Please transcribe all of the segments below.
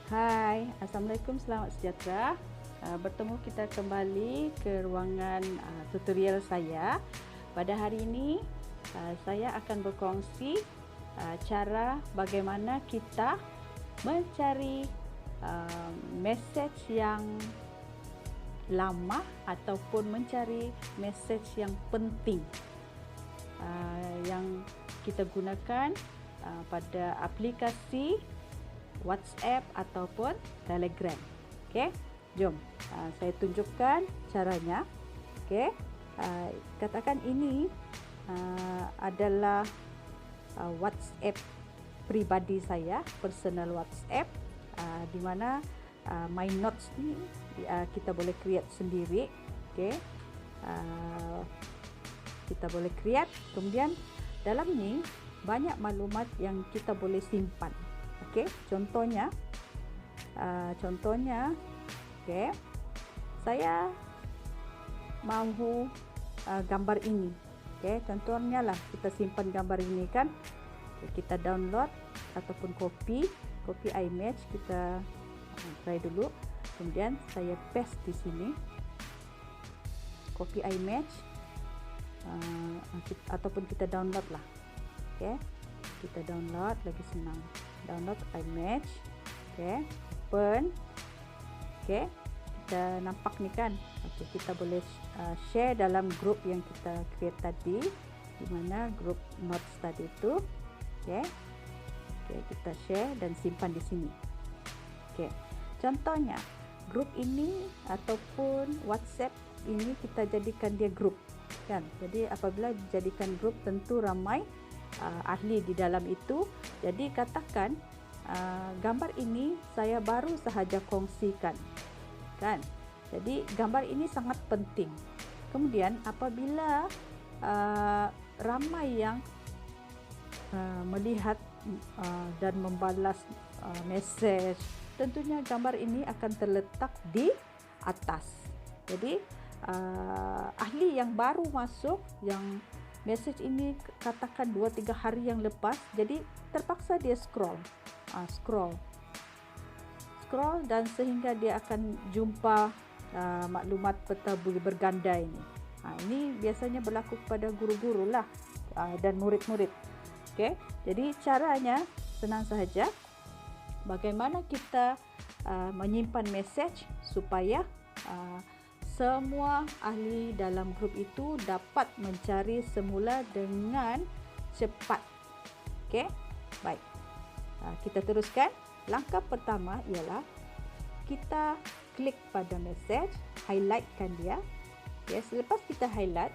Hai, Assalamualaikum, selamat sejahtera. Bertemu kita kembali ke ruangan tutorial saya. Pada hari ini, saya akan berkongsi cara bagaimana kita mencari message yang lama ataupun mencari message yang penting yang kita gunakan pada aplikasi WhatsApp ataupun Telegram. Okey, jom saya tunjukkan caranya. Okey, katakan ini adalah WhatsApp pribadi saya, personal WhatsApp, di mana my notes ni kita boleh create sendiri. Okey, kita boleh create, kemudian dalam ni banyak maklumat yang kita boleh simpan. Okey, contohnya, okey, saya mahu gambar ini. Okey, contohnya lah kita simpan gambar ini kan. Okay, kita download ataupun copy image, kita try dulu. Kemudian saya paste di sini, copy image, ataupun kita download lah. Okey, kita download, lagi senang. Download image, okey, open. Okey, kita nampak ni kan. Okey, kita boleh share dalam grup yang kita create tadi, di mana grup notes tadi itu. Okey, kita share dan simpan di sini. Okey, contohnya grup ini ataupun WhatsApp ini kita jadikan dia grup kan. Jadi apabila dijadikan grup, tentu ramai ahli di dalam itu. Jadi katakan gambar ini saya baru sahaja kongsikan kan. Jadi gambar ini sangat penting. Kemudian apabila ramai yang melihat dan membalas message, tentunya gambar ini akan terletak di atas. Jadi ahli yang baru masuk, yang message ini katakan 2-3 hari yang lepas, jadi terpaksa dia scroll dan sehingga dia akan jumpa maklumat peta bumi berganda ini. Ini biasanya berlaku kepada guru-guru lah dan murid-murid. Okey, jadi caranya senang sahaja. Bagaimana kita menyimpan message supaya semua ahli dalam grup itu dapat mencari semula dengan cepat. Okey, baik. Kita teruskan. Langkah pertama ialah kita klik pada message, highlightkan dia. Okay, selepas kita highlight,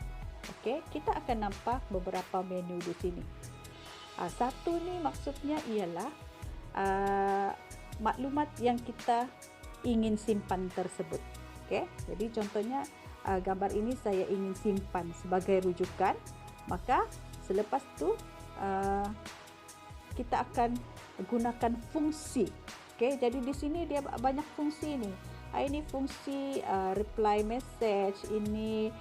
okey, kita akan nampak beberapa menu di sini. Satu ni maksudnya ialah maklumat yang kita ingin simpan tersebut. Okey, jadi contohnya gambar ini saya ingin simpan sebagai rujukan, maka selepas tu kita akan gunakan fungsi. Okey, jadi di sini dia banyak fungsi ni. Ini fungsi reply message, ini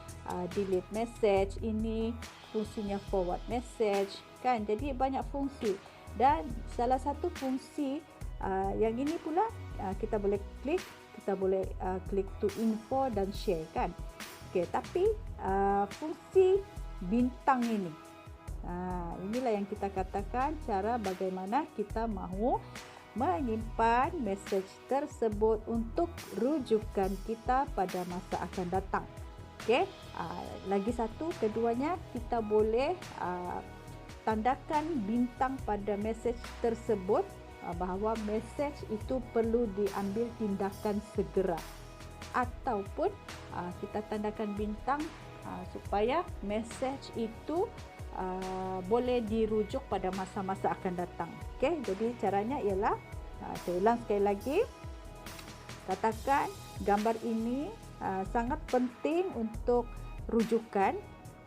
delete message, ini fungsinya forward message kan. Jadi banyak fungsi, dan salah satu fungsi yang ini pula kita boleh klik, klik to info dan share kan. Okey, tapi fungsi bintang ini, inilah yang kita katakan cara bagaimana kita mahu menyimpan message tersebut untuk rujukan kita pada masa akan datang. Okey, lagi satu, keduanya kita boleh tandakan bintang pada message tersebut bahawa message itu perlu diambil tindakan segera, ataupun kita tandakan bintang supaya message itu boleh dirujuk pada masa-masa akan datang. Okey, jadi caranya ialah saya ulang sekali lagi. Katakan gambar ini sangat penting untuk rujukan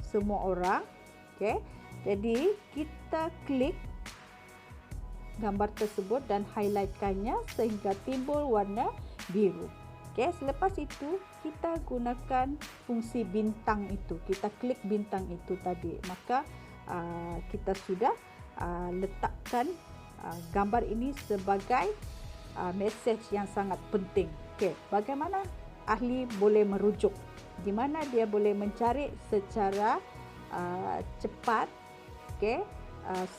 semua orang. Okey, jadi kita klik gambar tersebut dan highlightkannya sehingga timbul warna biru. Okey, selepas itu kita gunakan fungsi bintang itu. Kita klik bintang itu tadi, maka kita sudah letakkan gambar ini sebagai message yang sangat penting. Okey, bagaimana ahli boleh merujuk? Di mana dia boleh mencari secara cepat, okey,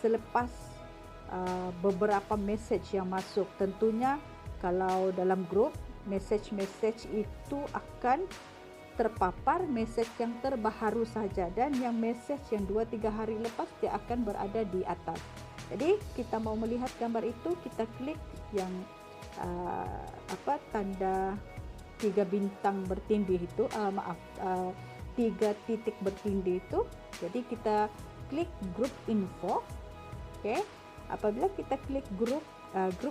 selepas beberapa message yang masuk. Tentunya kalau dalam grup, message-message itu akan terpapar message yang terbaru saja, dan yang message yang 2-3 hari lepas dia akan berada di atas. Jadi kita mau melihat gambar itu, kita klik yang tanda 3 bintang bertindih itu, 3 titik bertindih itu. Jadi kita klik group info. Okey, apabila kita klik group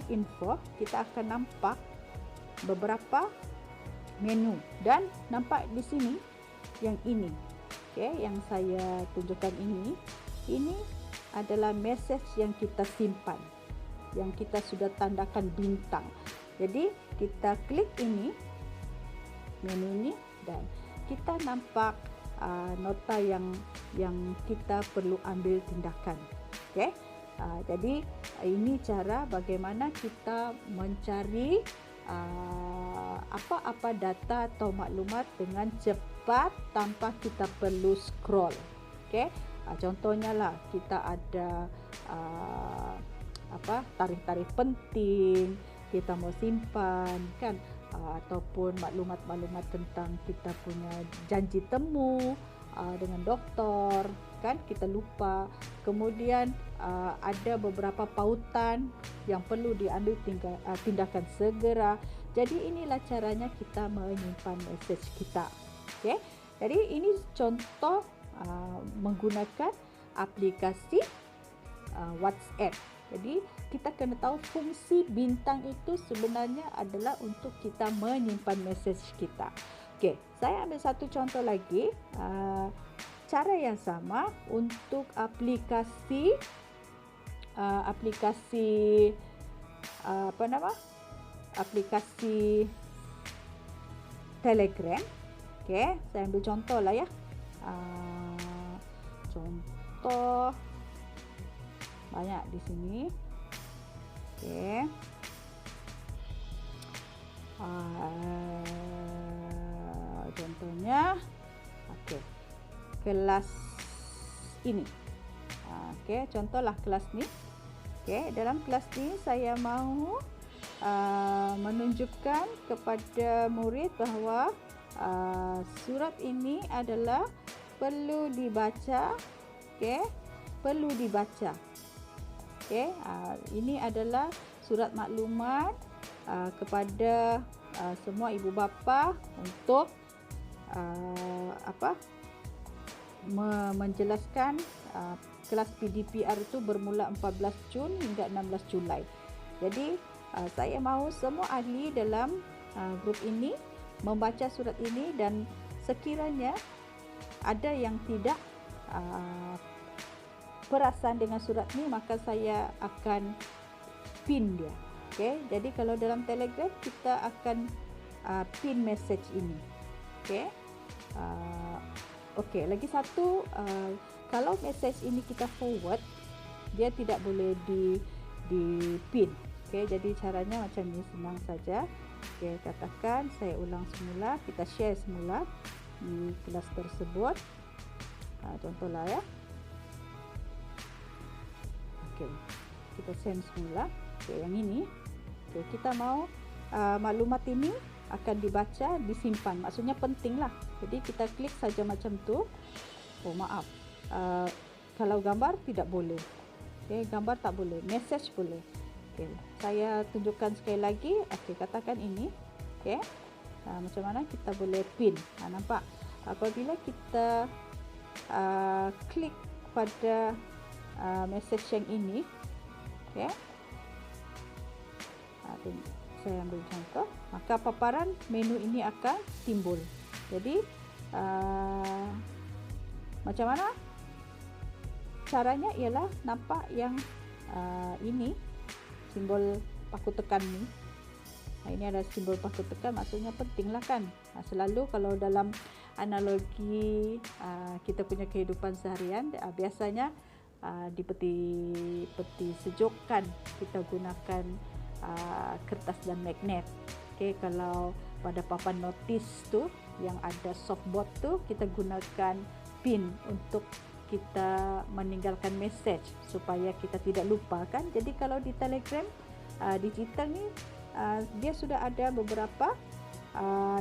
info, kita akan nampak beberapa menu, dan nampak di sini yang ini. Okey, yang saya tunjukkan ini adalah message yang kita simpan, yang kita sudah tandakan bintang. Jadi kita klik ini, menu ini, dan kita nampak nota yang kita perlu ambil tindakan. Okey, jadi ini cara bagaimana kita mencari apa-apa data atau maklumat dengan cepat tanpa kita perlu scroll. Okey, contohnya lah kita ada tarikh-tarikh penting kita mau simpan kan, ataupun maklumat-maklumat tentang kita punya janji temu dengan doktor kan, kita lupa. Kemudian ada beberapa pautan yang perlu diambil tindakan segera. Jadi inilah caranya kita menyimpan message kita. Okey, jadi ini contoh menggunakan aplikasi WhatsApp. Jadi kita kena tahu fungsi bintang itu sebenarnya adalah untuk kita menyimpan message kita. Okey, saya ambil satu contoh lagi. Cara yang sama untuk aplikasi Telegram. Okey, saya ambil contoh lah ya. Contoh banyak di sini. Okey. Contohnya, okey, kelas ini. Okey, contohlah kelas ni. Okey, dalam kelas ni saya mahu menunjukkan kepada murid bahawa surat ini adalah perlu dibaca. Okey, perlu dibaca. Okey, ini adalah surat maklumat kepada semua ibu bapa untuk menjelaskan kelas PDPR itu bermula 14 Jun hingga 16 Julai. Jadi saya mahu semua ahli dalam grup ini membaca surat ini, dan sekiranya ada yang tidak perasan dengan surat ni, maka saya akan pin dia. Okey, jadi kalau dalam Telegram kita akan pin message ini. Okey. Okey, lagi satu, kalau message ini kita forward, dia tidak boleh di pin. Okey, jadi caranya macam ni, senang saja. Okey, katakan saya ulang semula, kita share semula di kelas tersebut. Contohlah ya. Okey, kita send semula. Okey, yang ini. Okey, kita mau maklumat ini akan dibaca, disimpan. Maksudnya penting lah. Jadi kita klik saja macam tu. Oh maaf, kalau gambar tidak boleh. Okey, gambar tak boleh, message boleh. Okey, saya tunjukkan sekali lagi. Okey, katakan ini. Okey, macam mana kita boleh pin. Nampak? Apabila kita klik pada message yang ini, okey, saya ambil contoh, maka paparan menu ini akan timbul. Jadi macam mana caranya ialah nampak yang ini simbol paku tekan ni. Ini ada simbol paku tekan, maksudnya penting lah kan. Selalu kalau dalam analogi kita punya kehidupan seharian, biasanya di peti sejuk kan kita gunakan kertas dan magnet. Okey, kalau pada papan notis tu yang ada softboard tu, kita gunakan pin untuk kita meninggalkan message supaya kita tidak lupa kan. Jadi kalau di Telegram digital ni dia sudah ada beberapa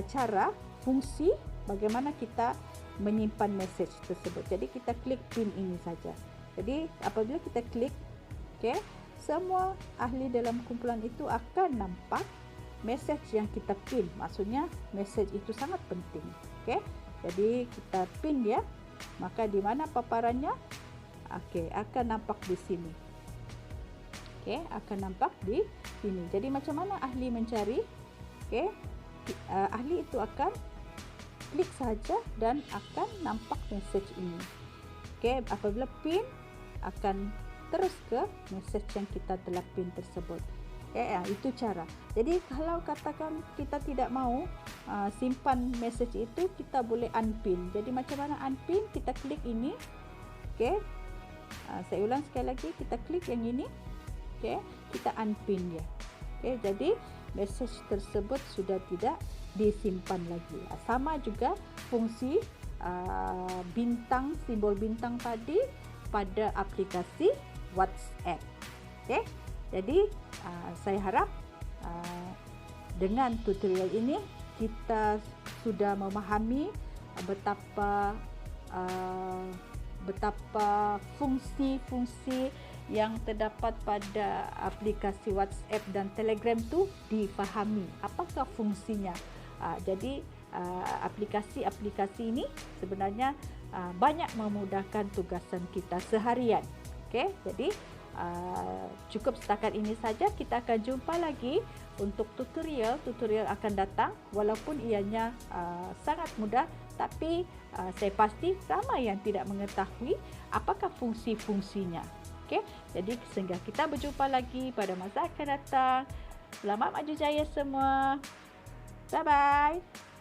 cara, fungsi bagaimana kita menyimpan message tersebut. Jadi kita klik pin ini saja. Jadi apabila kita klik, okey, semua ahli dalam kumpulan itu akan nampak message yang kita pin. Maksudnya message itu sangat penting. Okey. Jadi kita pin dia, maka di mana paparannya? Okey, akan nampak di sini. Okey, akan nampak di sini. Jadi macam mana ahli mencari? Okey. Ahli itu akan klik saja dan akan nampak message ini. Okey, apabila pin akan terus ke message yang kita telah pin tersebut. Itu cara. Jadi kalau katakan kita tidak mau simpan message itu, kita boleh unpin. Jadi macam mana unpin? Kita klik ini. Okey. Saya ulang sekali lagi, kita klik yang ini. Okey, kita unpin dia. Okey, jadi message tersebut sudah tidak disimpan lagi. Sama juga fungsi bintang, simbol bintang tadi pada aplikasi WhatsApp. Okey. Jadi saya harap dengan tutorial ini kita sudah memahami betapa fungsi-fungsi yang terdapat pada aplikasi WhatsApp dan Telegram tu difahami. Apakah fungsinya? Jadi aplikasi-aplikasi ini sebenarnya banyak memudahkan tugasan kita seharian. Okey, jadi cukup setakat ini saja. Kita akan jumpa lagi untuk tutorial akan datang. Walaupun ianya sangat mudah, tapi saya pasti ramai yang tidak mengetahui apakah fungsi-fungsinya. Okey, jadi sehingga kita berjumpa lagi pada masa akan datang. Selamat maju jaya semua. Bye bye.